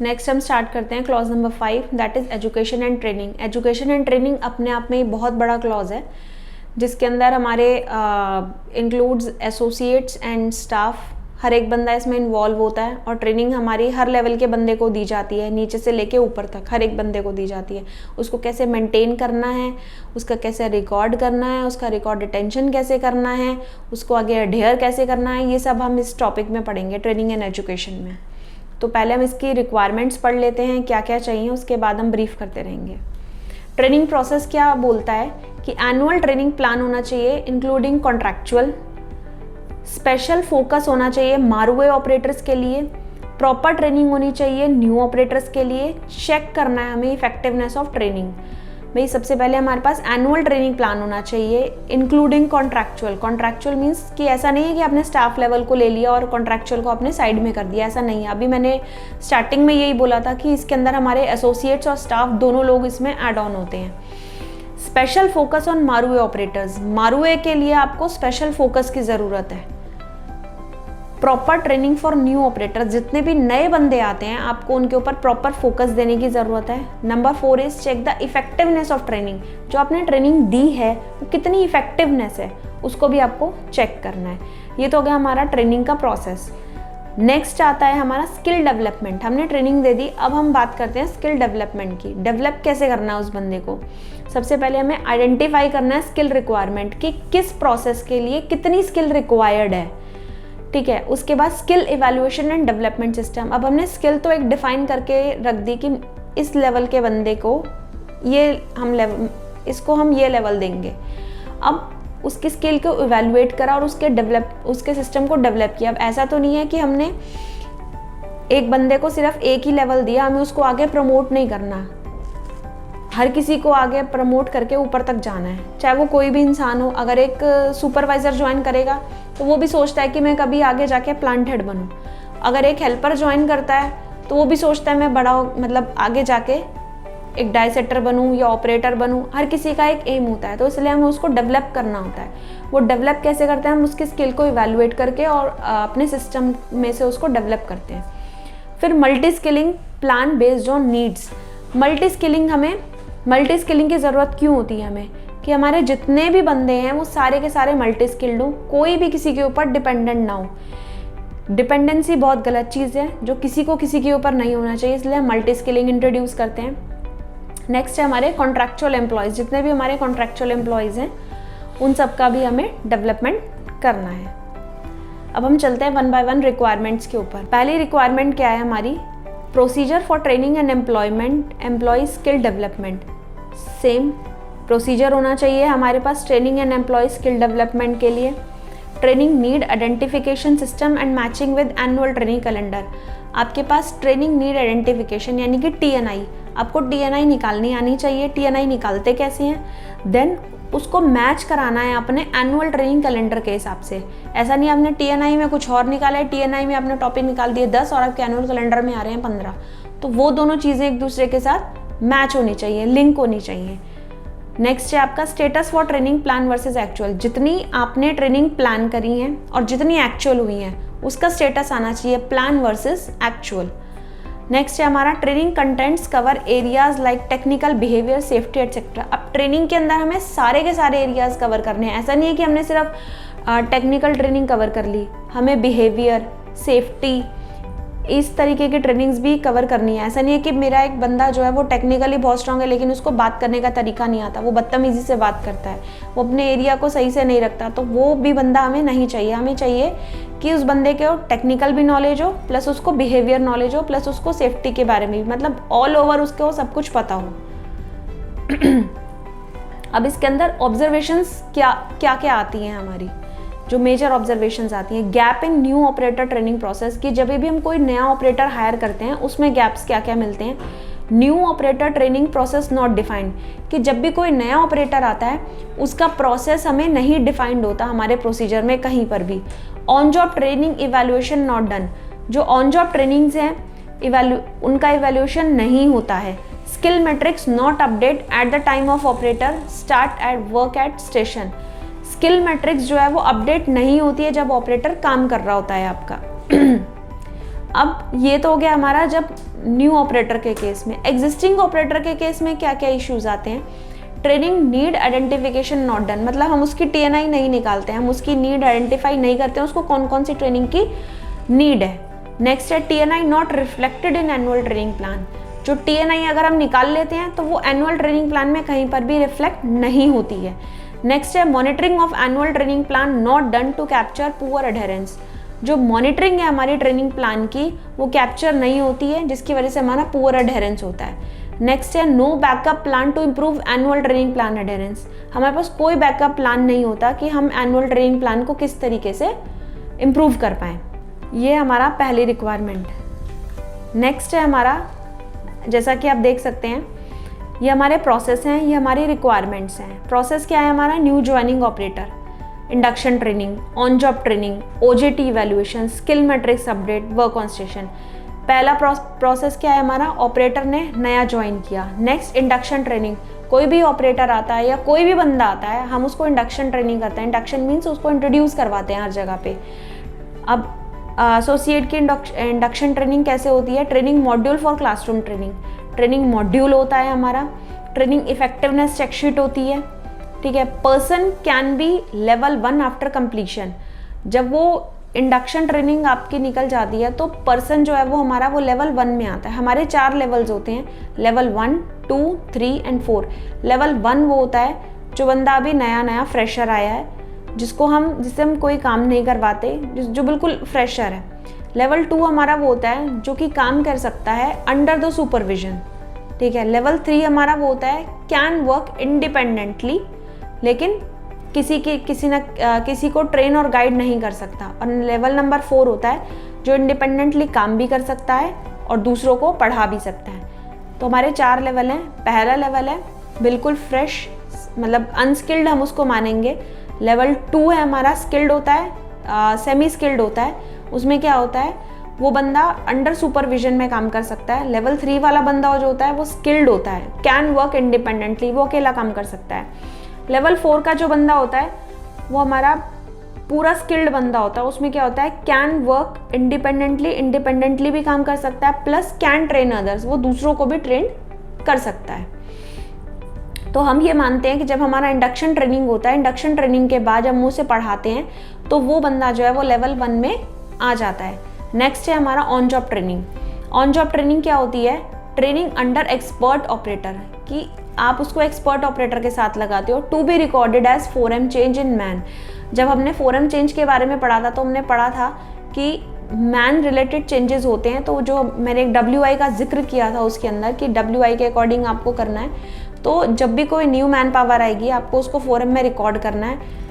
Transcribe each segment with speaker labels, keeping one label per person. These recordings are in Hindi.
Speaker 1: नेक्स्ट हम स्टार्ट करते हैं clause number 5, that is education and training. Education and training अपने आप में बहुत बड़ा क्लॉज है, जिसके अंदर हमारे इंक्लूड्स एसोसिएट्स एंड स्टाफ, हर एक बंदा इसमें इन्वॉल्व होता है। और ट्रेनिंग हमारी हर लेवल के बंदे को दी जाती है, नीचे से लेके ऊपर तक हर एक बंदे को दी जाती है। उसको कैसे मेंटेन करना है, उसका कैसे रिकॉर्ड करना है, उसका रिकॉर्ड रिटेंशन कैसे करना है, उसको आगे अडेयर कैसे करना है, ये सब हम इस टॉपिक में पढ़ेंगे ट्रेनिंग एंड एजुकेशन में। तो पहले हम इसकी रिक्वायरमेंट्स पढ़ लेते हैं, क्या क्या चाहिए, उसके बाद हम ब्रीफ करते रहेंगे। ट्रेनिंग प्रोसेस क्या बोलता है कि एनुअल ट्रेनिंग प्लान होना चाहिए इंक्लूडिंग कॉन्ट्रैक्चुअल, स्पेशल फोकस होना चाहिए मारुवे ऑपरेटर्स के लिए, प्रॉपर ट्रेनिंग होनी चाहिए न्यू ऑपरेटर्स के लिए। चेक करना है हमें इफेक्टिवनेस ऑफ ट्रेनिंग। भाई सबसे पहले हमारे पास एनुअल ट्रेनिंग प्लान होना चाहिए इंक्लूडिंग कॉन्ट्रैक्चुअल। कॉन्ट्रैक्चुअल मीन्स कि ऐसा नहीं है कि आपने स्टाफ लेवल को ले लिया और कॉन्ट्रैक्चुअल को आपने साइड में कर दिया, ऐसा नहीं है। अभी मैंने स्टार्टिंग में यही बोला था कि इसके अंदर हमारे एसोसिएट्स और स्टाफ दोनों लोग इसमें ऐड ऑन होते हैं। स्पेशल फोकस ऑन मारुवे ऑपरेटर्स, मारुवे के लिए आपको स्पेशल फोकस की ज़रूरत है। Proper training for new operator, जितने भी नए बंदे आते हैं आपको उनके ऊपर प्रॉपर फोकस देने की ज़रूरत है। Number 4 is check the effectiveness of training, जो आपने ट्रेनिंग दी है वो कितनी इफेक्टिवनेस है उसको भी आपको चेक करना है। ये तो हो गया हमारा ट्रेनिंग का प्रोसेस। नेक्स्ट आता है हमारा स्किल डेवलपमेंट। हमने ट्रेनिंग दे दी, अब हम बात करते हैं स्किल डेवलपमेंट की। डेवलप कैसे करना है उस बंदे को, सबसे पहले हमें आइडेंटिफाई करना है स्किल रिक्वायरमेंट कि किस प्रोसेस के लिए कितनी स्किल रिक्वायर्ड है, ठीक है। उसके बाद skill evaluation and development system. अब हमने स्किल तो एक डिफाइन करके रख दी कि इस लेवल के बंदे को ये हम लेवल, इसको हम ये लेवल देंगे। अब उसकी स्किल को इवैल्यूएट करा और उसके सिस्टम को डेवलप किया। अब ऐसा तो नहीं है कि हमने एक बंदे को सिर्फ एक ही लेवल दिया, हमें उसको आगे प्रमोट नहीं करना, हर किसी को आगे प्रमोट करके ऊपर तक जाना है, चाहे वो कोई भी इंसान हो। अगर एक सुपरवाइज़र ज्वाइन करेगा तो वो भी सोचता है कि मैं कभी आगे जाके प्लांट हेड बनूं। अगर एक हेल्पर ज्वाइन करता है तो वो भी सोचता है मैं बड़ा मतलब आगे जाके एक डाइसेक्टर बनूं या ऑपरेटर बनूं। हर किसी का एक एम होता है, तो इसलिए हमें उसको डेवलप करना होता है। वो डेवलप कैसे करते हैं, हम उसकी स्किल को इवैल्यूएट करके और अपने सिस्टम में से उसको डेवलप करते हैं। फिर multi skilling plan based on needs. Multi skilling की ज़रूरत क्यों होती है हमें, कि हमारे जितने भी बंदे हैं वो सारे के सारे मल्टी स्किल्ड हों, कोई भी किसी के ऊपर डिपेंडेंट ना हो। डिपेंडेंसी बहुत गलत चीज़ है, जो किसी को किसी के ऊपर नहीं होना चाहिए, इसलिए हम मल्टी स्किलिंग इंट्रोड्यूस करते हैं। नेक्स्ट है हमारे कॉन्ट्रैक्चुअल एम्प्लॉयज़। जितने भी हमारे कॉन्ट्रैक्चुअल एम्प्लॉयज़ हैं उन सब का भी हमें डेवलपमेंट करना है। अब हम चलते हैं 1 बाय 1 रिक्वायरमेंट्स के ऊपर। पहली रिक्वायरमेंट क्या है हमारी, procedure for training and employ skill development. Same procedure होना चाहिए हमारे पास training and employ skill development के लिए। Training need identification system and matching with annual training calendar. आपके पास ट्रेनिंग नीड आइडेंटिफिकेशन यानी कि TNI, आपको TNI निकालनी आनी चाहिए। TNI निकालते कैसे हैं, देन उसको मैच कराना है अपने एनुअल ट्रेनिंग कैलेंडर के हिसाब से। ऐसा नहीं आपने TNI में कुछ और निकाला है, TNI में आपने टॉपिक निकाल दिए 10 और आपके एनुअल कैलेंडर में आ रहे हैं 15, तो वो दोनों चीज़ें एक दूसरे के साथ मैच होनी चाहिए, लिंक होनी चाहिए। नेक्स्ट है आपका status for training plan versus actual. जितनी आपने ट्रेनिंग प्लान करी है और जितनी एक्चुअल हुई है उसका स्टेटस आना चाहिए प्लान वर्सेस एक्चुअल। नेक्स्ट है हमारा training contents cover areas like technical behaviour safety etcetera. अब ट्रेनिंग के अंदर हमें सारे के सारे एरियाज कवर करने हैं। ऐसा नहीं है कि हमने सिर्फ टेक्निकल ट्रेनिंग कवर कर ली, हमें बिहेवियर, सेफ्टी, इस तरीके की ट्रेनिंग्स भी कवर करनी है। ऐसा नहीं है कि मेरा एक बंदा जो है वो टेक्निकली बहुत स्ट्रांग है लेकिन उसको बात करने का तरीका नहीं आता, वो बदतमीजी से बात करता है, वो अपने एरिया को सही से नहीं रखता, तो वो भी बंदा हमें नहीं चाहिए। हमें चाहिए कि उस बंदे के टेक्निकल भी नॉलेज हो, प्लस उसको बिहेवियर नॉलेज हो, प्लस उसको सेफ्टी के बारे में भी, मतलब ऑल ओवर उसको सब कुछ पता हो। अब इसके अंदर ऑब्जर्वेशंस क्या क्या आती हैं हमारी, जो मेजर ऑब्जर्वेशंस आती हैं। Gap in new operator training process, कि जब भी हम कोई नया ऑपरेटर हायर करते हैं उसमें गैप्स क्या क्या मिलते हैं। New operator training process not defined, कि जब भी कोई नया ऑपरेटर आता है उसका प्रोसेस हमें नहीं डिफाइंड होता हमारे प्रोसीजर में कहीं पर भी। On job training evaluation not done, जो ऑन जॉब ट्रेनिंग्स हैं उनका इवैल्यूएशन नहीं होता है। Skill matrix not update at the time of operator start at work at station. Skill matrix जो है वो अपडेट नहीं होती है जब ऑपरेटर काम कर रहा होता है आपका। अब ये तो हो गया हमारा जब न्यू ऑपरेटर के केस में। एग्जिस्टिंग ऑपरेटर के केस में क्या क्या इश्यूज आते हैं? Training need identification not done, मतलब हम उसकी TNI नहीं निकालते हैं, हम उसकी नीड आइडेंटिफाई नहीं करते हैं, उसको कौन कौन सी ट्रेनिंग की नीड है। नेक्स्ट है TNI not reflected in annual training plan, जो TNI अगर हम निकाल लेते हैं तो वो एनुअल ट्रेनिंग प्लान में कहीं पर भी रिफ्लेक्ट नहीं होती है। नेक्स्ट है monitoring of annual training plan not done to capture poor adherence, जो मॉनिटरिंग है हमारी ट्रेनिंग प्लान की वो कैप्चर नहीं होती है, जिसकी वजह से हमारा पुअर एडहेरेंस होता है। नेक्स्ट है no backup plan to improve annual training plan adherence, हमारे पास कोई बैकअप प्लान नहीं होता कि हम एनुअल ट्रेनिंग प्लान को किस तरीके से इम्प्रूव कर पाएँ। ये हमारा पहली रिक्वायरमेंट। नेक्स्ट है हमारा, जैसा कि आप देख सकते हैं ये हमारे प्रोसेस हैं, ये हमारी रिक्वायरमेंट्स हैं। प्रोसेस क्या है हमारा? New joining operator, induction training, on job training, OJT evaluation, skill matrix update, work on station. पहला प्रोसेस क्या है हमारा? ऑपरेटर ने नया ज्वाइन किया। नेक्स्ट इंडक्शन ट्रेनिंग, कोई भी ऑपरेटर आता है या कोई भी बंदा आता है, हम उसको इंडक्शन ट्रेनिंग करते हैं। इंडक्शन मीन्स उसको इंट्रोड्यूस करवाते हैं हर जगह पे। अब एसोसिएट की इंडक्शन ट्रेनिंग कैसे होती है? Training module for classroom training, training module होता है हमारा। ट्रेनिंग इफेक्टिवनेस चेकशीट होती है, ठीक है। Person can be level 1 after completion, जब वो इंडक्शन ट्रेनिंग आपकी निकल जाती है तो पर्सन जो है वो हमारा वो लेवल 1 में आता है। हमारे 4 लेवल्स होते हैं, लेवल 1, 2, 3 एंड 4। लेवल 1 वो होता है जो बंदा अभी नया नया फ्रेशर आया है, जिससे हम कोई काम नहीं करवाते, जो बिल्कुल फ्रेशर है। लेवल 2 हमारा वो होता है जो कि काम कर सकता है अंडर द सुपरविजन, ठीक है। लेवल 3 हमारा वो होता है कैन वर्क इंडिपेंडेंटली, लेकिन किसी को ट्रेन और गाइड नहीं कर सकता। और लेवल नंबर 4 होता है जो इंडिपेंडेंटली काम भी कर सकता है और दूसरों को पढ़ा भी सकता है। तो हमारे 4 लेवल हैं। पहला लेवल है बिल्कुल फ्रेश, मतलब अनस्किल्ड हम उसको मानेंगे। लेवल 2 है हमारा स्किल्ड होता है, सेमी स्किल्ड होता है। उसमें क्या होता है, वो बंदा अंडर सुपरविजन में काम कर सकता है। लेवल 3 वाला बंदा जो होता है वो स्किल्ड होता है, कैन वर्क इंडिपेंडेंटली, वो अकेला काम कर सकता है। लेवल 4 का जो बंदा होता है वो हमारा पूरा स्किल्ड बंदा होता है। उसमें क्या होता है, कैन वर्क इंडिपेंडेंटली भी काम कर सकता है, प्लस कैन ट्रेन अदर्स, वो दूसरों को भी ट्रेन कर सकता है। तो हम ये मानते हैं कि जब हमारा इंडक्शन ट्रेनिंग होता है, इंडक्शन ट्रेनिंग के बाद जब हम उसे पढ़ाते हैं तो वो बंदा जो है वो लेवल 1 में आ जाता है। नेक्स्ट है हमारा on job training. On job training क्या होती है? ट्रेनिंग अंडर एक्सपर्ट ऑपरेटर, कि आप उसको एक्सपर्ट ऑपरेटर के साथ लगाते हो। To be recorded as 4M change in man. जब हमने 4M चेंज के बारे में पढ़ा था तो हमने पढ़ा था कि मैन रिलेटेड चेंजेस होते हैं, तो जो मैंने एक WI का जिक्र किया था उसके अंदर कि WI के अकॉर्डिंग आपको करना है। तो जब भी कोई न्यू मैन पावर आएगी आपको उसको 4M में रिकॉर्ड करना है।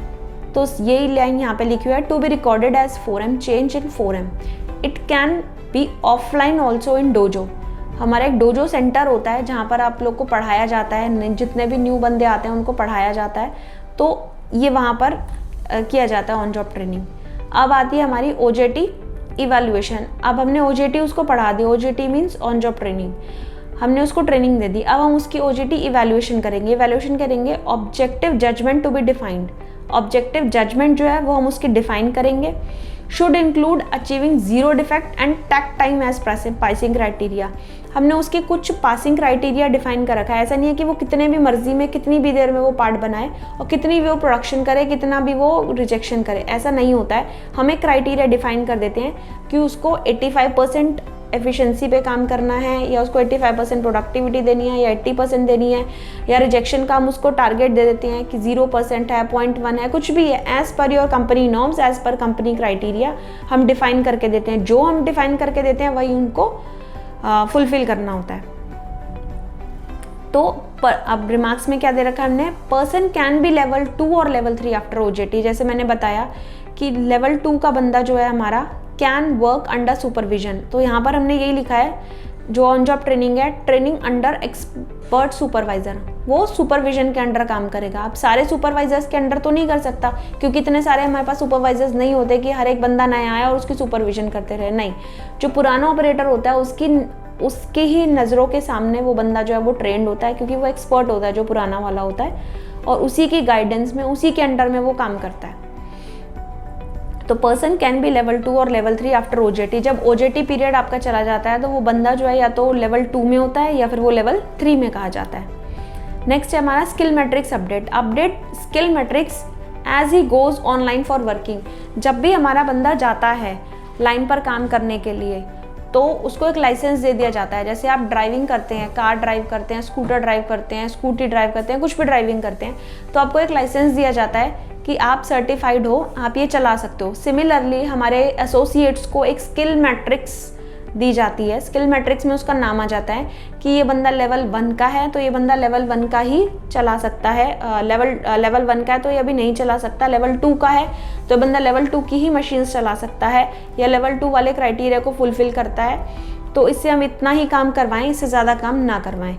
Speaker 1: तो यही लाइन यहाँ पे लिखी हुई है, to be recorded as 4M change in 4M। It can be offline also in dojo. हमारा एक डोजो सेंटर होता है जहाँ पर आप लोग को पढ़ाया जाता है, जितने भी न्यू बंदे आते हैं उनको पढ़ाया जाता है। तो ये वहाँ पर किया जाता है ऑन जॉब ट्रेनिंग। अब आती है हमारी OJT इवैल्यूएशन। अब हमने OJT उसको पढ़ा दी, OJT means on job training, हमने उसको ट्रेनिंग दे दी। अब हम उसकी OJT इवैल्यूएशन करेंगे। इवैल्यूएशन करेंगे objective judgement to be defined. Objective judgement जो है वो हम उसकी डिफाइन करेंगे। Should include achieving 0 defect and takt time as passing criteria. हमने उसके कुछ पासिंग क्राइटेरिया डिफाइन कर रखा है। ऐसा नहीं है कि वो कितने भी मर्जी में कितनी भी देर में वो पार्ट बनाए और कितनी भी वो प्रोडक्शन करे, कितना भी वो रिजेक्शन करे, ऐसा नहीं होता है। हम एक क्राइटेरिया डिफाइन कर देते हैं कि उसको 85% एफिशिएंसी पे काम करना है, या उसको 85% प्रोडक्टिविटी देनी है, या 80% देनी है, या रिजेक्शन का हम उसको टारगेट दे देते हैं कि 0% है, 0.1 है, कुछ भी है। As per your company norms, as per company criteria हम डिफाइन करके देते हैं। जो हम डिफाइन करके देते हैं वही उनको फुलफिल करना होता है। तो अब रिमार्क्स में क्या दे रखा है हमने, पर्सन कैन बी लेवल 2 और लेवल 3 आफ्टर OJT। जैसे मैंने बताया कि लेवल 2 का बंदा जो है हमारा कैन वर्क अंडर सुपरविजन। तो यहाँ पर हमने यही लिखा है जो ऑन जॉब ट्रेनिंग है, ट्रेनिंग अंडर एक्सपर्ट सुपरवाइजर, वो सुपरविजन के अंडर काम करेगा। आप सारे सुपरवाइजर्स के अंडर तो नहीं कर सकता, क्योंकि इतने सारे हमारे पास सुपरवाइजर्स नहीं होते कि हर एक बंदा नया आया और उसकी सुपरविजन करते रहे। नहीं, जो पुराना ऑपरेटर होता है उसकी ही नज़रों के सामने वो बंदा जो है वो ट्रेंड होता है, क्योंकि वो एक्सपर्ट होता है जो पुराना वाला होता है, और उसी की गाइडेंस में, उसी के अंडर में वो काम करता है। तो पर्सन कैन बी लेवल 2 और लेवल 3 आफ्टर OJT। जब OJT पीरियड आपका चला जाता है तो वो बंदा जो है या तो लेवल 2 में होता है या फिर वो लेवल 3 में कहा जाता है। नेक्स्ट है हमारा skill matrix update skill matrix as he goes online for working. जब भी हमारा बंदा जाता है लाइन पर काम करने के लिए तो उसको एक लाइसेंस दे दिया जाता है। जैसे आप ड्राइविंग करते हैं, कार ड्राइव करते हैं, स्कूटर ड्राइव करते हैं, स्कूटी ड्राइव करते हैं, कुछ भी ड्राइविंग करते हैं, तो आपको एक लाइसेंस दिया जाता है कि आप सर्टिफाइड हो, आप ये चला सकते हो। सिमिलरली हमारे एसोसिएट्स को एक स्किल मैट्रिक्स दी जाती है। स्किल मैट्रिक्स में उसका नाम आ जाता है कि ये बंदा लेवल 1 का है तो ये बंदा लेवल 1 का ही चला सकता है, लेवल 1 का है तो ये अभी नहीं चला सकता, लेवल 2 का है तो ये बंदा लेवल 2 की ही मशीन्स चला सकता है या लेवल 2 वाले क्राइटेरिया को फुलफिल करता है, तो इससे हम इतना ही काम करवाएं, इससे ज़्यादा काम ना करवाएं।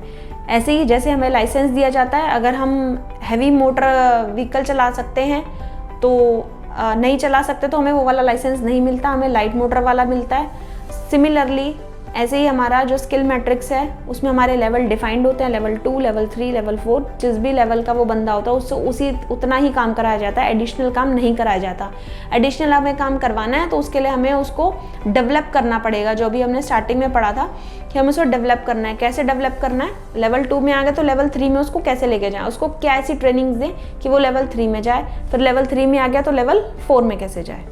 Speaker 1: ऐसे ही जैसे हमें लाइसेंस दिया जाता है, अगर हम हैवी मोटर व्हीकल चला सकते हैं तो नहीं चला सकते तो हमें वो वाला लाइसेंस नहीं मिलता, हमें लाइट मोटर वाला मिलता है। सिमिलरली ऐसे ही हमारा जो स्किल मैट्रिक्स है उसमें हमारे लेवल डिफाइंड होते हैं, लेवल 2, लेवल 3, लेवल 4, जिस भी लेवल का वो बंदा होता है उससे उतना ही काम कराया जाता है, एडिशनल काम नहीं कराया जाता। एडिशनल हमें काम करवाना है तो उसके लिए हमें उसको डेवलप करना पड़ेगा, जो भी हमने स्टार्टिंग में पढ़ा था कि हमें उसको डेवलप करना है। कैसे डेवलप करना है? लेवल 2 में आ गए तो लेवल 3 में उसको कैसे लेके जाए, उसको क्या ऐसी ट्रेनिंग दें कि वो लेवल 3 में जाए, फिर लेवल 3 में आ गया तो लेवल 4 में कैसे जाए।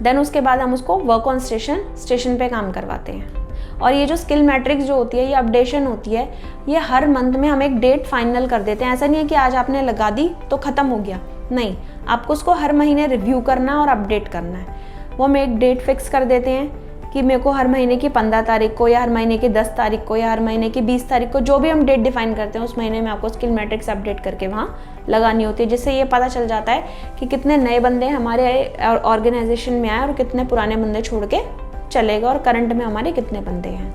Speaker 1: देन उसके बाद हम उसको वर्क ऑन स्टेशन पे काम करवाते हैं। और ये जो स्किल मैट्रिक्स जो होती है, ये अपडेशन होती है, ये हर मंथ में हम एक डेट फाइनल कर देते हैं। ऐसा नहीं है कि आज आपने लगा दी तो ख़त्म हो गया, नहीं, आपको उसको हर महीने रिव्यू करना और अपडेट करना है। वो हम एक डेट फिक्स कर देते हैं कि मेरे को हर महीने की 15 तारीख को या हर महीने की 10 तारीख को या हर महीने की 20 तारीख को, जो भी हम डेट डिफाइन करते हैं उस महीने में आपको स्किल मैट्रिक्स अपडेट करके वहाँ लगानी होती है, जिससे ये पता चल जाता है कि कितने नए बंदे हमारे ऑर्गेनाइजेशन में आए और कितने पुराने बंदे छोड़ के चले गए और करंट में हमारे कितने बंदे हैं।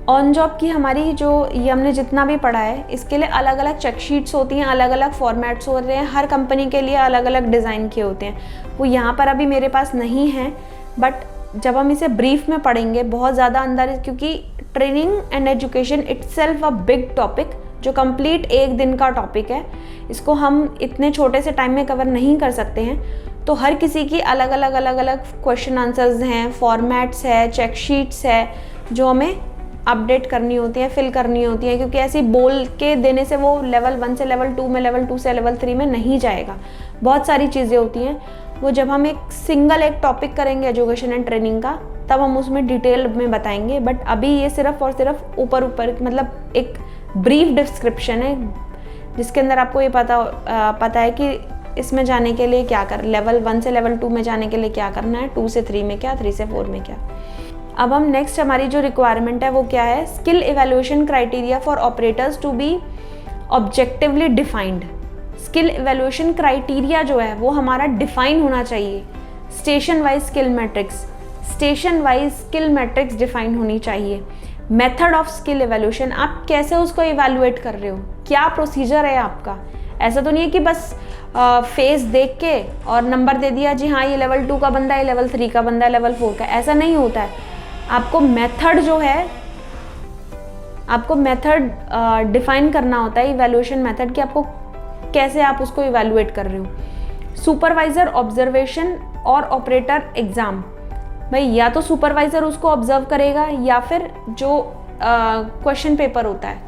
Speaker 1: ऑन जॉब की हमारी जो ये हमने जितना भी पढ़ा है इसके लिए अलग अलग चेक शीट्स होती हैं, अलग अलग फॉर्मेट्स होते हैं, हर कंपनी के लिए अलग अलग डिज़ाइन किए होते हैं। वो यहाँ पर अभी मेरे पास नहीं है, बट जब हम इसे ब्रीफ में पढ़ेंगे बहुत ज़्यादा अंदर, क्योंकि training and education itself a big topic जो कंप्लीट एक दिन का टॉपिक है, इसको हम इतने छोटे से टाइम में कवर नहीं कर सकते हैं। तो हर किसी की अलग अलग क्वेश्चन आंसर्स हैं, फॉर्मेट्स है, चेक शीट्स है जो हमें अपडेट करनी होती है, फिल करनी होती है, क्योंकि ऐसे बोल के देने से वो लेवल 1 से लेवल 2 में, लेवल 2 से लेवल 3 में नहीं जाएगा। बहुत सारी चीज़ें होती हैं, वो जब हम एक टॉपिक करेंगे एजुकेशन एंड ट्रेनिंग का तब हम उसमें डिटेल में बताएंगे। बट अभी ये सिर्फ और सिर्फ ऊपर मतलब एक ब्रीफ डिस्क्रिप्शन है जिसके अंदर आपको ये पता है कि इसमें जाने के लिए क्या कर, लेवल 1 से लेवल 2 में जाने के लिए क्या करना है, 2 से 3 में क्या, 3 से 4 में क्या। अब हम नेक्स्ट हमारी जो रिक्वायरमेंट है वो क्या है, skill evaluation criteria for operators to be objectively defined. Skill evaluation criteria जो है वो हमारा डिफाइन होना चाहिए। Station wise skill matrix define होनी चाहिए। मेथड ऑफ स्किल इवैल्यूएशन, आप कैसे उसको इवैल्यूएट कर रहे हो, क्या प्रोसीजर है आपका। ऐसा तो नहीं है कि बस फेस देख के और नंबर दे दिया जी हाँ ये लेवल 2 का बंदा है, लेवल 3 का बंदा है, लेवल 4 का, ऐसा नहीं होता है। आपको मेथड जो है, आपको मेथड डिफाइन करना होता है, इवैल्यूएशन मेथड, कि आपको कैसे आप उसको इवैल्यूएट कर रहे हो। सुपरवाइजर ऑब्जर्वेशन और ऑपरेटर एग्जाम, भाई या तो सुपरवाइजर उसको ऑब्जर्व करेगा या फिर जो क्वेश्चन पेपर होता है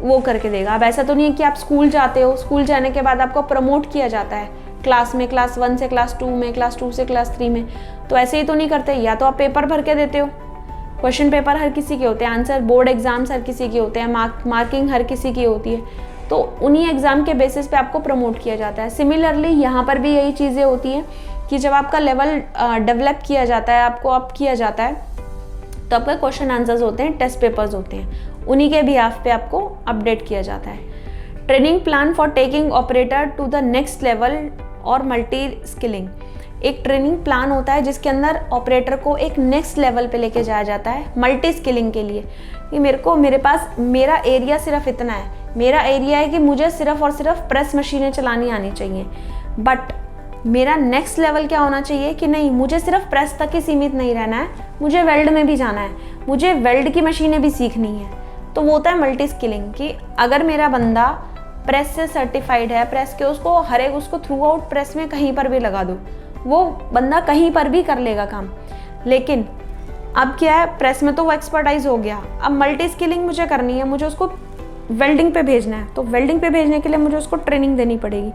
Speaker 1: वो करके देगा। अब ऐसा तो नहीं है कि आप स्कूल जाते हो, स्कूल जाने के बाद आपको प्रमोट किया जाता है क्लास में, क्लास 1 से क्लास 2 में, क्लास 2 से क्लास 3 में, तो ऐसे ही तो नहीं करते। या तो आप पेपर भर के देते हो, क्वेश्चन पेपर हर किसी के होते हैं, आंसर बोर्ड एग्जाम्स हर किसी के होते हैं, मार्किंग हर किसी की होती है, तो उन्हीं एग्ज़ाम के बेसिस पे आपको प्रमोट किया जाता है। सिमिलरली यहाँ पर भी यही चीज़ें होती हैं कि जब आपका लेवल डेवलप किया जाता है, आपको अप किया जाता है, तो आपके क्वेश्चन आंसर्स होते हैं, टेस्ट पेपर्स होते हैं, उन्हीं के बिहाफ पे आपको अपडेट किया जाता है। Training plan for taking operator to the next level और मल्टी स्किलिंग, एक ट्रेनिंग प्लान होता है जिसके अंदर ऑपरेटर को एक नेक्स्ट लेवल पे लेके जाया जाता है मल्टी स्किलिंग के लिए। कि मेरे पास मेरा एरिया सिर्फ इतना है, मेरा एरिया है कि मुझे सिर्फ और सिर्फ प्रेस मशीनें चलानी आनी चाहिए, बट मेरा नेक्स्ट लेवल क्या होना चाहिए कि नहीं, मुझे सिर्फ प्रेस तक ही सीमित नहीं रहना है, मुझे वेल्ड में भी जाना है, मुझे वेल्ड की मशीनें भी सीखनी है। तो वो होता है मल्टी स्किलिंग, कि अगर मेरा बंदा प्रेस से सर्टिफाइड है, प्रेस के उसको हर एक उसको थ्रू आउट प्रेस में कहीं पर भी लगा दो, वो बंदा कहीं पर भी कर लेगा काम। लेकिन अब क्या है, प्रेस में तो वो एक्सपर्टाइज हो गया, अब मल्टी स्किलिंग मुझे करनी है, मुझे उसको वेल्डिंग पे भेजना है, तो वेल्डिंग पे भेजने के लिए मुझे उसको ट्रेनिंग देनी पड़ेगी।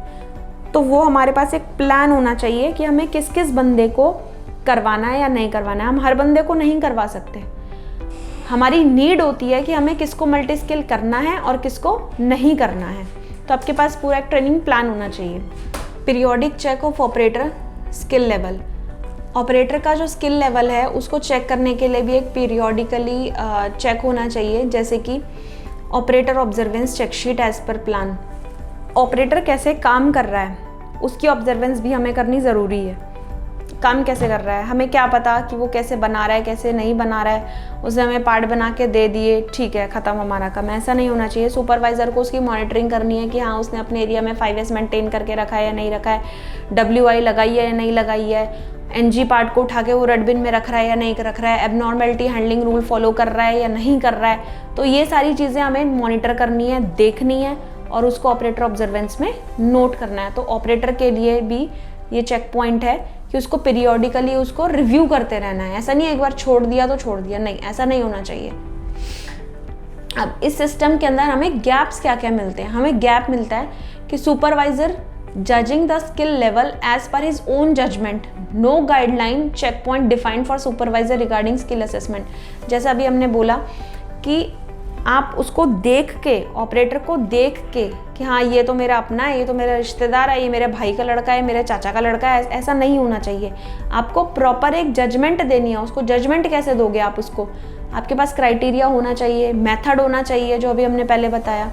Speaker 1: तो वो हमारे पास एक प्लान होना चाहिए कि हमें किस किस बंदे को करवाना है या नहीं करवाना है। हम हर बंदे को नहीं करवा सकते, हमारी नीड होती है कि हमें किसको मल्टी स्किल करना है और किसको नहीं करना है। तो आपके पास पूरा एक ट्रेनिंग प्लान होना चाहिए। Periodic check of operator skill level, operator का जो स्किल लेवल है उसको चेक करने के लिए भी एक पीरियोडिकली चेक होना चाहिए, जैसे कि operator observance check sheet as per plan. Operator कैसे काम कर रहा है उसकी ऑब्जर्वेंस भी हमें करनी ज़रूरी है। काम कैसे कर रहा है, हमें क्या पता कि वो कैसे बना रहा है, कैसे नहीं बना रहा है, उसने हमें पार्ट बना के दे दिए, ठीक है ख़त्म हमारा काम, ऐसा नहीं होना चाहिए। सुपरवाइज़र को उसकी मॉनिटरिंग करनी है कि हाँ उसने अपने एरिया में 5S मेंटेन करके रखा है या नहीं रखा है, WI लगाई है या नहीं लगाई है, NG पार्ट को उठा के वो रेड बिन में रख रहा है या नहीं रख रहा है, एबनॉर्मेलिटी हैंडलिंग रूल फॉलो कर रहा है या नहीं कर रहा है। तो ये सारी चीज़ें हमें मॉनिटर करनी है, देखनी है और उसको ऑपरेटर ऑब्जर्वेंस में नोट करना है। तो ऑपरेटर के लिए भी ये चेक पॉइंट है कि उसको पीरियोडिकली उसको रिव्यू करते रहना है। ऐसा नहीं एक बार छोड़ दिया तो छोड़ दिया, नहीं, ऐसा नहीं होना चाहिए। अब इस सिस्टम के अंदर हमें गैप्स क्या क्या मिलते हैं, हमें गैप मिलता है कि supervisor judging the skill level as per his own judgement, no guideline check point defined for supervisor regarding skill assessment. जैसा अभी हमने बोला कि आप उसको देख के, ऑपरेटर को देख के कि हाँ ये तो मेरा अपना है, ये तो मेरा रिश्तेदार है, ये मेरे भाई का लड़का है, मेरे चाचा का लड़का है, ऐसा नहीं होना चाहिए। आपको प्रॉपर एक जजमेंट देनी है। उसको जजमेंट कैसे दोगे आप उसको, आपके पास क्राइटेरिया होना चाहिए, मेथड होना चाहिए, जो अभी हमने पहले बताया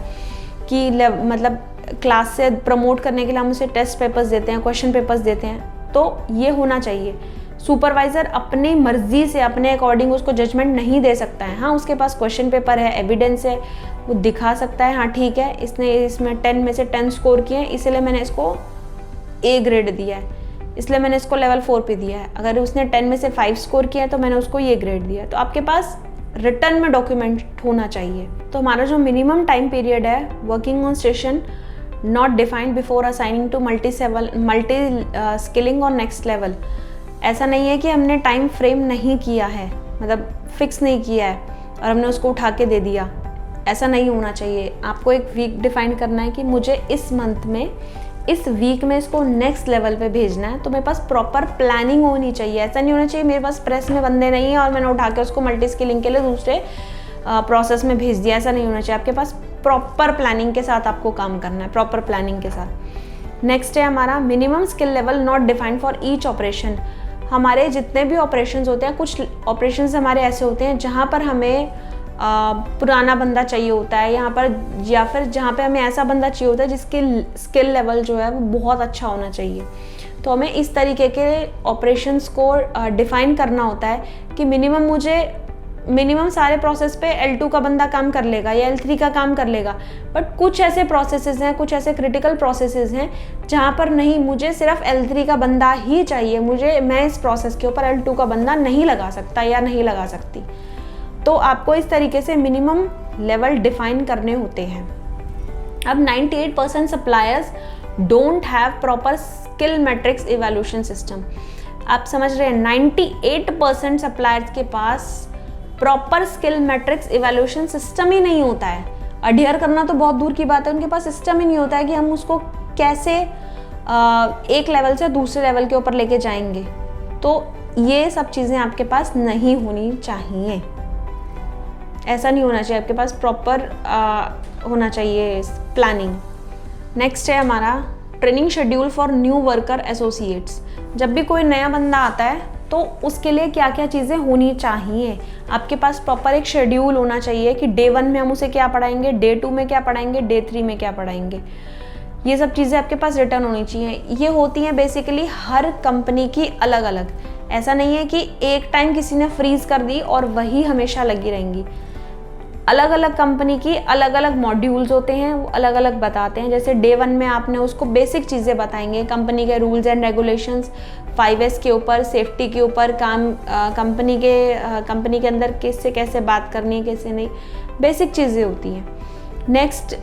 Speaker 1: कि मतलब क्लास से प्रमोट करने के लिए हम उसे टेस्ट पेपर्स देते हैं, क्वेश्चन पेपर्स देते हैं, तो ये होना चाहिए। सुपरवाइज़र अपनी मर्जी से अपने अकॉर्डिंग उसको जजमेंट नहीं दे सकता है। हाँ उसके पास क्वेश्चन पेपर है, एविडेंस है, वो दिखा सकता है हाँ ठीक है इसने इसमें 10 में से 10 स्कोर किए हैं, इसलिए मैंने इसको A ग्रेड दिया है, इसलिए मैंने इसको लेवल 4 पे दिया है। अगर उसने 10 में से 5 स्कोर किया है तो मैंने उसको ये ग्रेड दिया है। तो आपके पास रिटर्न में डॉक्यूमेंट होना चाहिए। तो हमारा जो मिनिमम टाइम पीरियड है working on station not defined before assigning to multi skilling और नेक्स्ट लेवल। ऐसा नहीं है कि हमने टाइम फ्रेम नहीं किया है, मतलब फिक्स नहीं किया है और हमने उसको उठा के दे दिया, ऐसा नहीं होना चाहिए। आपको एक वीक डिफाइन करना है कि मुझे इस मंथ में, इस वीक में इसको नेक्स्ट लेवल पे भेजना है, तो मेरे पास प्रॉपर प्लानिंग होनी चाहिए। ऐसा नहीं होना चाहिए मेरे पास प्रेस में बंदे नहीं है और मैंने उठा के उसको मल्टी स्किलिंग के लिए दूसरे प्रोसेस में भेज दिया, ऐसा नहीं होना चाहिए। आपके पास प्रॉपर प्लानिंग के साथ आपको काम करना है, प्रॉपर प्लानिंग के साथ। नेक्स्ट है हमारा minimum skill level not defined for each operation. हमारे जितने भी ऑपरेशंस होते हैं, कुछ ऑपरेशंस हमारे ऐसे होते हैं जहाँ पर हमें पुराना बंदा चाहिए होता है यहाँ पर, या फिर जहाँ पे हमें ऐसा बंदा चाहिए होता है जिसकी स्किल लेवल जो है वो बहुत अच्छा होना चाहिए। तो हमें इस तरीके के ऑपरेशंस को डिफाइन करना होता है कि मिनिमम सारे प्रोसेस पे L2 का बंदा काम कर लेगा या L3 का काम कर लेगा, बट कुछ ऐसे प्रोसेसेस हैं, कुछ ऐसे क्रिटिकल प्रोसेसेस हैं जहाँ पर नहीं, मुझे सिर्फ L3 का बंदा ही चाहिए, मैं इस प्रोसेस के ऊपर L2 का बंदा नहीं लगा सकता या नहीं लगा सकती। तो आपको इस तरीके से मिनिमम लेवल डिफाइन करने होते हैं। अब 98% suppliers don't have proper skill matrix evaluation system. आप समझ रहे हैं 98% सप्लायर्स के पास proper skill matrix evaluation system ही नहीं होता है। अडियर करना तो बहुत दूर की बात है, उनके पास सिस्टम ही नहीं होता है कि हम उसको कैसे एक लेवल से दूसरे लेवल के ऊपर लेके जाएंगे। तो ये सब चीज़ें आपके पास नहीं होनी चाहिए, ऐसा नहीं होना चाहिए। आपके पास प्रॉपर होना चाहिए प्लानिंग। नेक्स्ट है हमारा training schedule for new worker associates. जब भी कोई नया बंदा आता है तो उसके लिए क्या क्या चीज़ें होनी चाहिए, आपके पास प्रॉपर एक शेड्यूल होना चाहिए कि डे 1 में हम उसे क्या पढ़ाएंगे, डे 2 में क्या पढ़ाएंगे, डे 3 में क्या पढ़ाएंगे। ये सब चीज़ें आपके पास रिटर्न होनी चाहिए। ये होती हैं बेसिकली हर कंपनी की अलग अलग। ऐसा नहीं है कि एक टाइम किसी ने फ्रीज कर दी और वही हमेशा लगी रहेंगी। अलग अलग कंपनी की अलग अलग मॉड्यूल्स होते हैं, वो अलग अलग बताते हैं। जैसे डे 1 में आपने उसको बेसिक चीज़ें बताएंगे, कंपनी के रूल्स एंड रेगुलेशंस, 5S के ऊपर, सेफ्टी के ऊपर, कंपनी के अंदर किससे कैसे बात करनी है, कैसे नहीं, बेसिक चीज़ें होती हैं। नेक्स्ट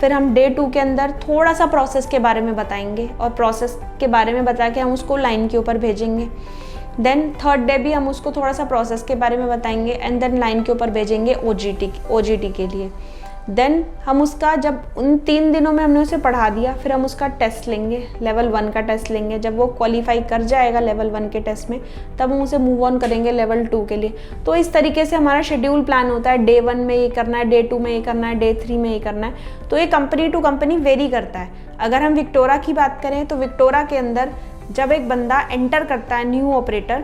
Speaker 1: फिर हम डे 2 के अंदर थोड़ा सा प्रोसेस के बारे में बताएंगे और प्रोसेस के बारे में बता के हम उसको लाइन के ऊपर भेजेंगे। देन थर्ड डे भी हम उसको थोड़ा सा प्रोसेस के बारे में बताएंगे एंड देन लाइन के ऊपर भेजेंगे OGT के लिए। देन हम उसका, जब उन 3 दिनों में हमने उसे पढ़ा दिया, फिर हम उसका टेस्ट लेंगे, लेवल 1 का टेस्ट लेंगे। जब वो क्वालिफाई कर जाएगा लेवल 1 के टेस्ट में, तब हम उसे मूव ऑन करेंगे लेवल 2 के लिए। तो इस तरीके से हमारा शेड्यूल प्लान होता है, डे 1 में ये करना है, डे 2 में ये करना है, डे 3 में ये करना है। तो ये कंपनी टू कंपनी वेरी करता है। अगर हम विक्टोरा की बात करें तो विक्टोरा के अंदर जब एक बंदा एंटर करता है न्यू ऑपरेटर,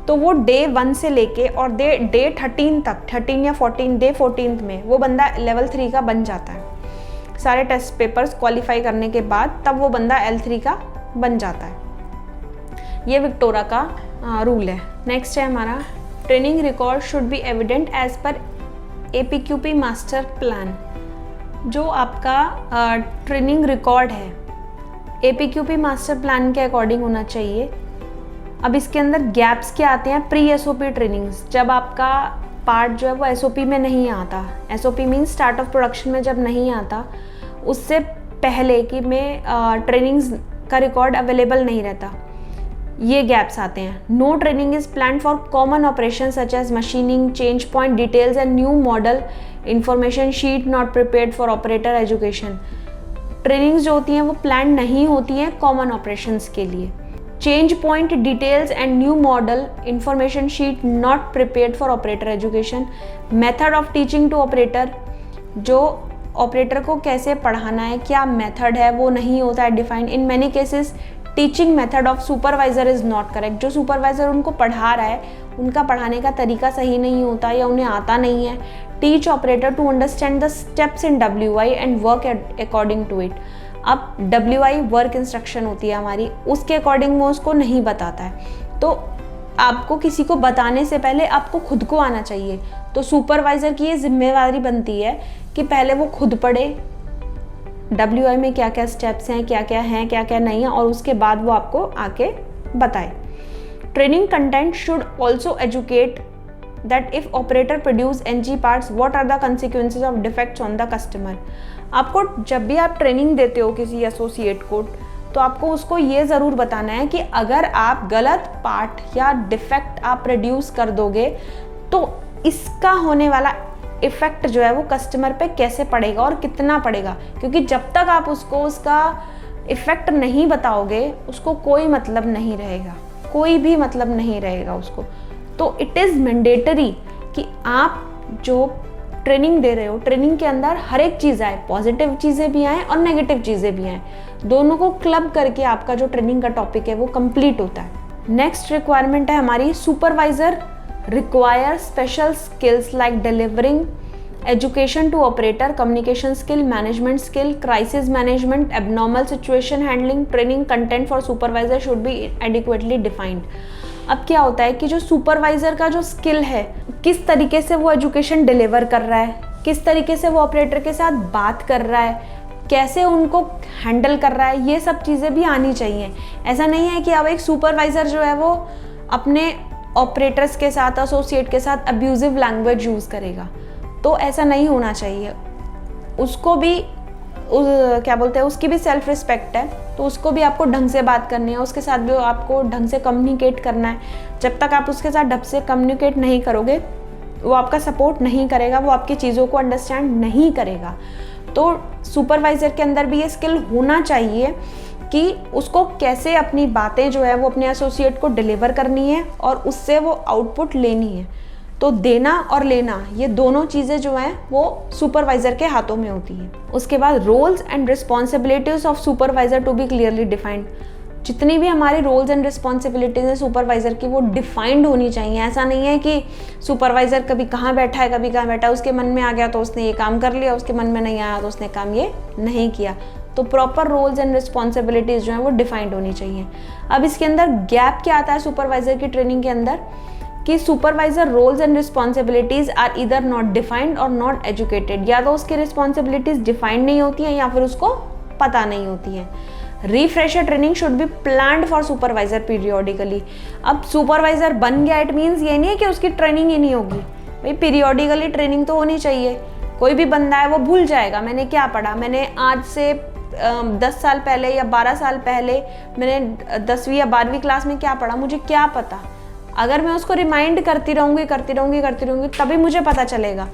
Speaker 1: तो वो डे 1 से लेके और डे 13 तक, 13 या 14, डे 14 में वो बंदा लेवल 3 का बन जाता है। सारे टेस्ट पेपर्स क्वालिफाई करने के बाद तब वो बंदा L3 का बन जाता है। ये विक्टोरा का रूल है। नेक्स्ट है हमारा, training record should be evident as per APQP master plan. जो आपका ट्रेनिंग रिकॉर्ड है APQP मास्टर प्लान के अकॉर्डिंग होना चाहिए। अब इसके अंदर गैप्स क्या आते हैं, प्री SOP ट्रेनिंग्स, जब आपका पार्ट जो है वो SOP में नहीं आता, SOP means start of production में जब नहीं आता, उससे पहले कि मैं ट्रेनिंग्स का रिकॉर्ड अवेलेबल नहीं रहता, ये गैप्स आते हैं। No training is plan for common operation such as machining, change point details and new model information sheet not prepared for operator education. Trainings जो होती हैं वो प्लान नहीं होती हैं कॉमन ऑपरेशंस के लिए। Change point details and new model information sheet not prepared for operator education. Method of teaching to operator, जो ऑपरेटर को कैसे पढ़ाना है, क्या मेथड है, वो नहीं होता है defined. In many cases teaching method of supervisor is not correct. जो सुपरवाइजर उनको पढ़ा रहा है उनका पढ़ाने का तरीका सही नहीं होता या उन्हें आता नहीं है। Teach operator to understand the steps in WI and work according to it. अब WI वर्क इंस्ट्रक्शन होती है हमारी, उसके अकॉर्डिंग वो उसको नहीं बताता है। तो आपको किसी को बताने से पहले आपको खुद को आना चाहिए। तो सुपरवाइज़र की ये जिम्मेवारी बनती है कि पहले वो खुद पढ़े WI में क्या क्या स्टेप्स हैं, क्या क्या नहीं है, और उसके बाद वो आपको आके बताए। Training content should also educate that if operator produce NG parts what are the consequences of defects on the customer। आपको जब भी आप ट्रेनिंग देते हो किसी एसोसिएट को, तो आपको उसको ये ज़रूर बताना है कि अगर आप गलत पार्ट या डिफेक्ट आप प्रोड्यूस कर दोगे तो इसका होने वाला इफ़ेक्ट जो है वो कस्टमर पे कैसे पड़ेगा और कितना पड़ेगा। क्योंकि जब तक आप उसको उसका इफ़ेक्ट नहीं बताओगे उसको कोई मतलब नहीं रहेगा, कोई भी मतलब नहीं रहेगा उसको। तो इट इज़ मैंडेटरी कि आप जो ट्रेनिंग दे रहे हो, ट्रेनिंग के अंदर हर एक चीज़ आए, पॉजिटिव चीज़ें भी आएँ और नेगेटिव चीज़ें भी आएँ, दोनों को क्लब करके आपका जो ट्रेनिंग का टॉपिक है वो कंप्लीट होता है। नेक्स्ट रिक्वायरमेंट है हमारी, supervisor require special skills like delivering education to operator, communication skill, management skill, crisis management, abnormal situation handling. Training content for supervisor should be adequately defined. अब क्या होता है कि जो सुपरवाइज़र का जो स्किल है, किस तरीके से वो एजुकेशन डिलीवर कर रहा है, किस तरीके से वो ऑपरेटर के साथ बात कर रहा है, कैसे उनको हैंडल कर रहा है, ये सब चीज़ें भी आनी चाहिए। ऐसा नहीं है कि अब एक सुपरवाइज़र जो है वो अपने ऑपरेटर्स के साथ, एसोसिएट के साथ अब्यूजिव लैंग्वेज यूज़ करेगा, तो ऐसा नहीं होना चाहिए। उसको भी क्या बोलते हैं, उसकी भी सेल्फ रिस्पेक्ट है, तो उसको भी आपको ढंग से बात करनी है, उसके साथ भी आपको ढंग से कम्युनिकेट करना है। जब तक आप उसके साथ ढंग से कम्युनिकेट नहीं करोगे वो आपका सपोर्ट नहीं करेगा, वो आपकी चीज़ों को अंडरस्टैंड नहीं करेगा। तो सुपरवाइज़र के अंदर भी ये स्किल होना चाहिए कि उसको कैसे अपनी बातें जो है वो अपने एसोसिएट को डिलीवर करनी है और उससे वो आउटपुट लेनी है। तो देना और लेना, ये दोनों चीज़ें जो हैं वो सुपरवाइज़र के हाथों में होती हैं। उसके बाद roles and responsibilities of supervisor to be clearly defined. जितनी भी हमारी रोल्स एंड रिस्पॉन्सिबिलिटीज़ हैं सुपरवाइज़र की, वो डिफाइंड होनी चाहिए। ऐसा नहीं है कि सुपरवाइज़र कभी कहाँ बैठा है, कभी कहाँ बैठा है, उसके मन में आ गया तो उसने ये काम कर लिया, उसके मन में नहीं आया तो उसने काम ये नहीं किया। तो प्रॉपर रोल्स एंड रिस्पॉन्सिबिलिटीज़ जो हैं वो डिफाइंड होनी चाहिए। अब इसके अंदर गैप क्या आता है सुपरवाइज़र की ट्रेनिंग के अंदर, कि supervisor roles and responsibilities are either not defined or not educated. या तो उसकी रिस्पॉन्सिबिलिटीज़ डिफाइंड नहीं होती हैं या फिर उसको पता नहीं होती हैं। Refresher training should be planned for supervisor periodically. अब सुपरवाइजर बन गया, इट मीन्स ये नहीं है कि उसकी ट्रेनिंग ही नहीं होगी, भाई पीरियोडिकली ट्रेनिंग तो होनी चाहिए। कोई भी बंदा है वो भूल जाएगा मैंने क्या पढ़ा, मैंने आज से 10 साल पहले या 12 साल पहले मैंने 10वीं या 12वीं क्लास में क्या पढ़ा, मुझे क्या पता। अगर मैं उसको रिमाइंड करती रहूँगी तभी मुझे पता चलेगा,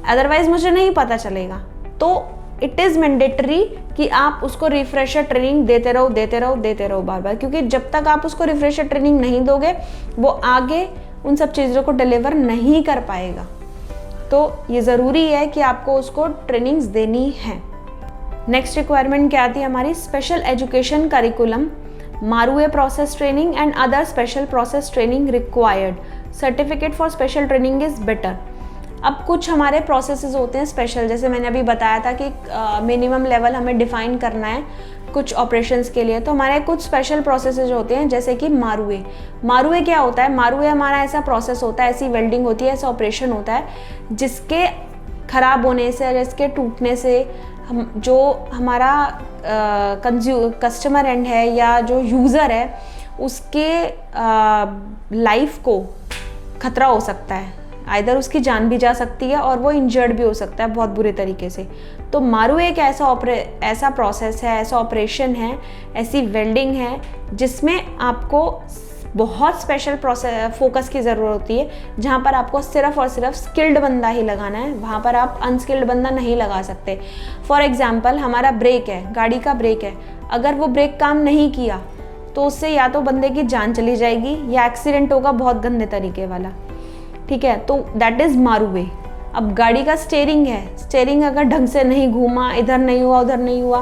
Speaker 1: अदरवाइज मुझे नहीं पता चलेगा। तो इट इज़ मैंडेटरी कि आप उसको रिफ्रेशर ट्रेनिंग देते रहो बार बार, क्योंकि जब तक आप उसको रिफ्रेशर ट्रेनिंग नहीं दोगे वो आगे उन सब चीज़ों को डिलीवर नहीं कर पाएगा। तो ये ज़रूरी है कि आपको उसको ट्रेनिंग्स देनी है। नेक्स्ट रिक्वायरमेंट क्या आती है हमारी, स्पेशल एजुकेशन करिकुलम, मारूए process training and other special process training required, certificate for special training is better. अब कुछ हमारे प्रोसेसेस होते हैं स्पेशल, जैसे मैंने अभी बताया था कि मिनिमम लेवल हमें डिफाइन करना है कुछ ऑपरेशंस के लिए, तो हमारे कुछ स्पेशल प्रोसेसेस होते हैं, जैसे कि मारूए। मारूए क्या होता है, मारूए हमारा ऐसा प्रोसेस होता है, ऐसी वेल्डिंग होती है, ऐसा ऑपरेशन होता है जिसके ख़राब होने से या जिसके टूटने से जो हमारा कस्टमर एंड है या जो यूज़र है उसके लाइफ को खतरा हो सकता है, आइदर उसकी जान भी जा सकती है और वो इंजर्ड भी हो सकता है बहुत बुरे तरीके से। तो मारूए एक ऐसा प्रोसेस है, ऐसा ऑपरेशन है, ऐसी वेल्डिंग है जिसमें आपको बहुत स्पेशल फोकस की ज़रूरत होती है, जहाँ पर आपको सिर्फ और सिर्फ स्किल्ड बंदा ही लगाना है, वहाँ पर आप अनस्किल्ड बंदा नहीं लगा सकते। फॉर एग्जांपल हमारा ब्रेक है, गाड़ी का ब्रेक है, अगर वो ब्रेक काम नहीं किया तो उससे या तो बंदे की जान चली जाएगी या एक्सीडेंट होगा बहुत गंदे तरीके वाला, ठीक है। तो दैट इज़ मारूए। अब गाड़ी का स्टेयरिंग है, स्टेयरिंग अगर ढंग से नहीं घूमा, इधर नहीं हुआ उधर नहीं हुआ,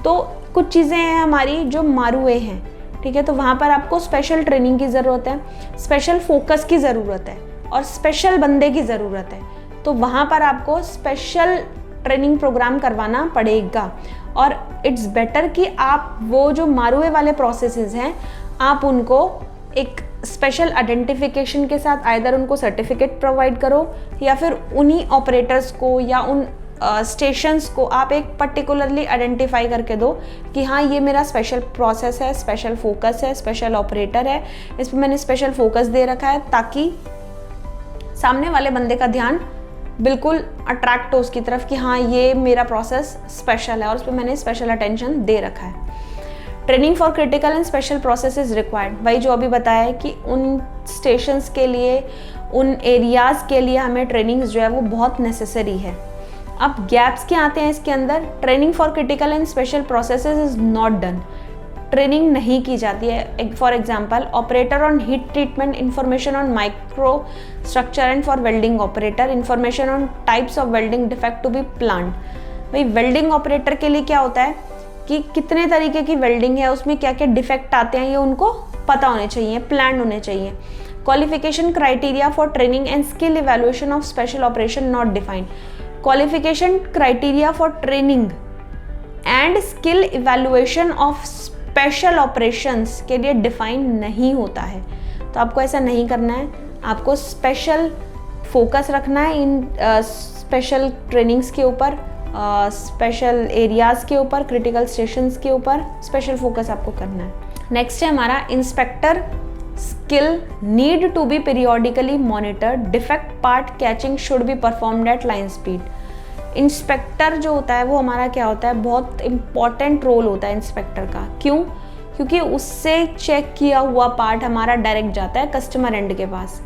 Speaker 1: तो कुछ चीज़ें हैं हमारी जो मारूए हैं, ठीक है। तो वहाँ पर आपको स्पेशल ट्रेनिंग की ज़रूरत है, स्पेशल फोकस की ज़रूरत है और स्पेशल बंदे की ज़रूरत है। तो वहाँ पर आपको स्पेशल ट्रेनिंग प्रोग्राम करवाना पड़ेगा। और इट्स बेटर कि आप वो जो मारूए वाले प्रोसेसेस हैं आप उनको एक स्पेशल आइडेंटिफिकेशन के साथ आइदर उनको सर्टिफिकेट प्रोवाइड करो या फिर उन्हीं ऑपरेटर्स को या उन स्टेशंस को आप एक पर्टिकुलरली आइडेंटिफाई करके दो कि हाँ ये मेरा स्पेशल प्रोसेस है, स्पेशल फोकस है, स्पेशल ऑपरेटर है, इस पर मैंने स्पेशल फोकस दे रखा है, ताकि सामने वाले बंदे का ध्यान बिल्कुल अट्रैक्ट हो उसकी तरफ कि हाँ ये मेरा प्रोसेस स्पेशल है और उस पर मैंने स्पेशल अटेंशन दे रखा है। Training for critical and special process is required, वही जो अभी बताया है कि उन स्टेशंस के लिए, उन एरियाज़ के लिए हमें ट्रेनिंग्स जो है वो बहुत नेसेसरी है। अब गैप्स क्या आते हैं इसके अंदर, training for critical and special processes is not done, training नहीं की जाती है। For example operator on heat treatment, information on micro structure and for welding operator, information on types of welding defect to be planned. भाई वेल्डिंग ऑपरेटर के लिए क्या होता है कि कितने तरीके की वेल्डिंग है, उसमें क्या क्या डिफेक्ट आते हैं ये उनको पता होने चाहिए, प्लान होने चाहिए। Qualification criteria for training and skill evaluation of special operation not defined, qualification criteria for training and skill evaluation of special operations के लिए डिफाइन नहीं होता है। तो आपको ऐसा नहीं करना है, आपको स्पेशल फोकस रखना है इन स्पेशल ट्रेनिंग्स के ऊपर, स्पेशल एरियाज़ के ऊपर, क्रिटिकल स्टेशंस के ऊपर स्पेशल फोकस आपको करना है। नेक्स्ट है हमारा inspector skill need to be periodically monitored, defect part catching should be performed at line speed. Inspector जो होता है वो हमारा क्या होता है, बहुत इंपॉर्टेंट रोल होता है इंस्पेक्टर का। क्यों? क्योंकि उससे चेक किया हुआ पार्ट हमारा डायरेक्ट जाता है कस्टमर एंड के पास।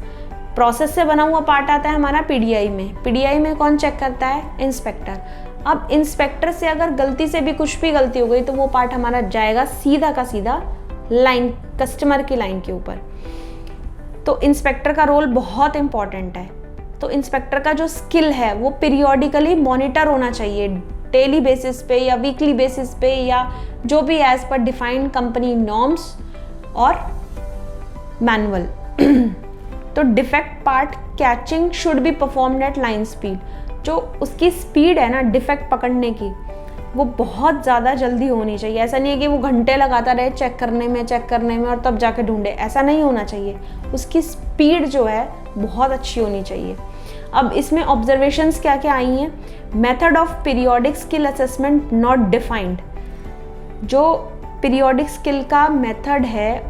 Speaker 1: प्रोसेस से बना हुआ पार्ट आता है हमारा पीडीआई में, पीडीआई में कौन चेक करता है? इंस्पेक्टर। अब इंस्पेक्टर से अगर गलती से भी कुछ भी गलती हो गई तो वो पार्ट हमारा जाएगा सीधा का सीधा लाइन, कस्टमर की लाइन के ऊपर। तो इंस्पेक्टर का रोल बहुत इंपॉर्टेंट है। तो इंस्पेक्टर का जो स्किल है वो पीरियोडिकली मॉनिटर होना चाहिए, डेली बेसिस पे या वीकली बेसिस पे या जो भी as per defined company norms और मैनुअल। तो defect part catching should be performed at line speed, जो उसकी स्पीड है ना डिफेक्ट पकड़ने की वो बहुत ज़्यादा जल्दी होनी चाहिए। ऐसा नहीं है कि वो घंटे लगाता रहे चेक करने में और तब जाके ढूंढे, ऐसा नहीं होना चाहिए। उसकी स्पीड जो है बहुत अच्छी होनी चाहिए। अब इसमें ऑब्जर्वेशंस क्या क्या आई हैं? Method of periodic skill assessment not defined, जो पीरियोडिक स्किल का मेथड है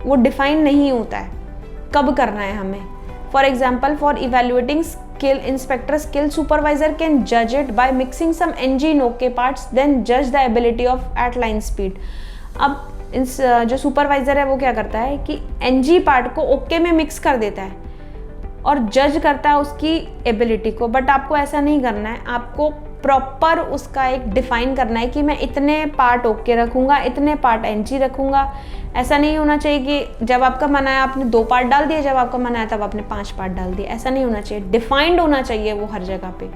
Speaker 1: वो डिफाइन नहीं होता है, कब करना है हमें। For example for evaluating inspector skill supervisor can judge it by mixing some ng in OK parts, then judge the ability of at line speed. अब जो सुपरवाइजर है वो क्या करता है कि ng पार्ट को OK में मिक्स कर देता है और जज करता है उसकी एबिलिटी को, बट आपको ऐसा नहीं करना है, आपको प्रॉपर उसका एक डिफाइन करना है कि मैं इतने पार्ट ओके रखूँगा, इतने पार्ट एनजी रखूँगा। ऐसा नहीं होना चाहिए कि जब आपका मन आया आपने 2 पार्ट डाल दिए, जब आपका मन आया तब आपने 5 पार्ट डाल दिए, ऐसा नहीं होना चाहिए, डिफाइंड होना चाहिए वो हर जगह पे।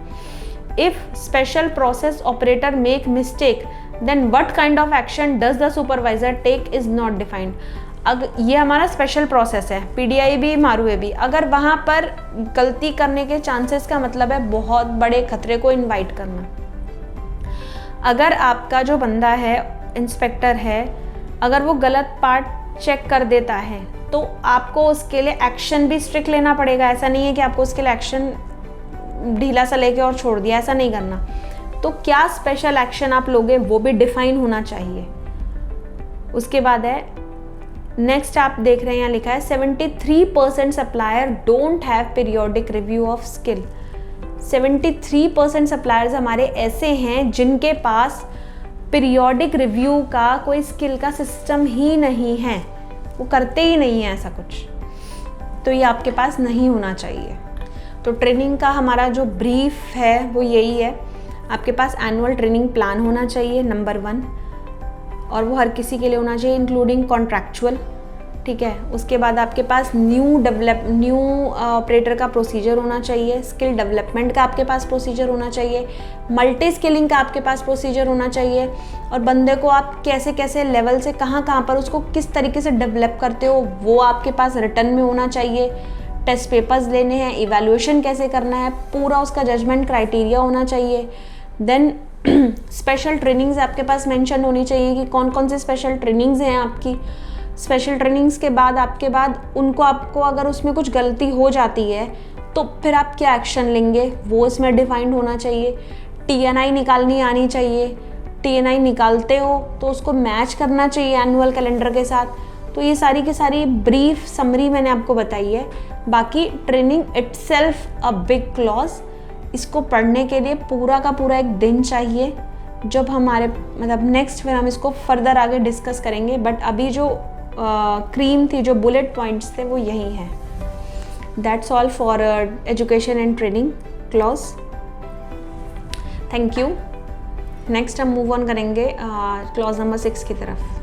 Speaker 1: If special process operator make mistake then what kind of action does the supervisor take is not defined. ये हमारा स्पेशल प्रोसेस है, पीडीआई भी मारूए भी, अगर वहाँ पर गलती करने के चांसेस का मतलब है बहुत बड़े खतरे को इनवाइट करना। अगर आपका जो बंदा है इंस्पेक्टर है, अगर वो गलत पार्ट चेक कर देता है तो आपको उसके लिए एक्शन भी स्ट्रिक्ट लेना पड़ेगा। ऐसा नहीं है कि आपको उसके लिए एक्शन ढीला सा लेके और छोड़ दिया, ऐसा नहीं करना। तो क्या स्पेशल एक्शन आप लोगे वो भी डिफाइन होना चाहिए। उसके बाद है नेक्स्ट, आप देख रहे हैं यहाँ लिखा है 73% supplier don't have periodic review of skill. 73% suppliers हमारे ऐसे हैं जिनके पास पीरियोडिक रिव्यू का कोई स्किल का सिस्टम ही नहीं है, वो करते ही नहीं है ऐसा कुछ, तो ये आपके पास नहीं होना चाहिए। तो ट्रेनिंग का हमारा जो ब्रीफ है वो यही है, आपके पास एनुअल ट्रेनिंग प्लान होना चाहिए नंबर 1, और वो हर किसी के लिए होना चाहिए इंक्लूडिंग कॉन्ट्रैक्चुअल, ठीक है। उसके बाद आपके पास न्यू ऑपरेटर का प्रोसीजर होना चाहिए, स्किल डेवलपमेंट का आपके पास प्रोसीजर होना चाहिए, मल्टी स्किलिंग का आपके पास प्रोसीजर होना चाहिए, और बंदे को आप कैसे कैसे लेवल से कहाँ पर उसको किस तरीके से डेवलप करते हो वो आपके पास रिटर्न में होना चाहिए। टेस्ट पेपर्स लेने हैं, इवैल्यूएशन कैसे करना है, पूरा उसका जजमेंट क्राइटेरिया होना चाहिए। देन स्पेशल ट्रेनिंग्स आपके पास मेंशन होनी चाहिए कि कौन कौन से स्पेशल ट्रेनिंग्स हैं आपकी। स्पेशल ट्रेनिंग्स के बाद आपको अगर उसमें कुछ गलती हो जाती है तो फिर आप क्या एक्शन लेंगे वो इसमें डिफाइंड होना चाहिए। टीएनआई निकालनी आनी चाहिए, टीएनआई निकालते हो तो उसको मैच करना चाहिए एनुअल कैलेंडर के साथ। तो ये सारी की सारी ब्रीफ समरी मैंने आपको बताई है। बाकी training itself a big clause, इसको पढ़ने के लिए पूरा का पूरा एक दिन चाहिए। जब हमारे नेक्स्ट फिर हम इसको फर्दर आगे डिस्कस करेंगे, बट अभी जो क्रीम थी, जो बुलेट पॉइंट्स थे वो यही हैं। That's all for education and training clause. Thank you. Next हम मूव ऑन करेंगे क्लॉज नंबर 6 की तरफ।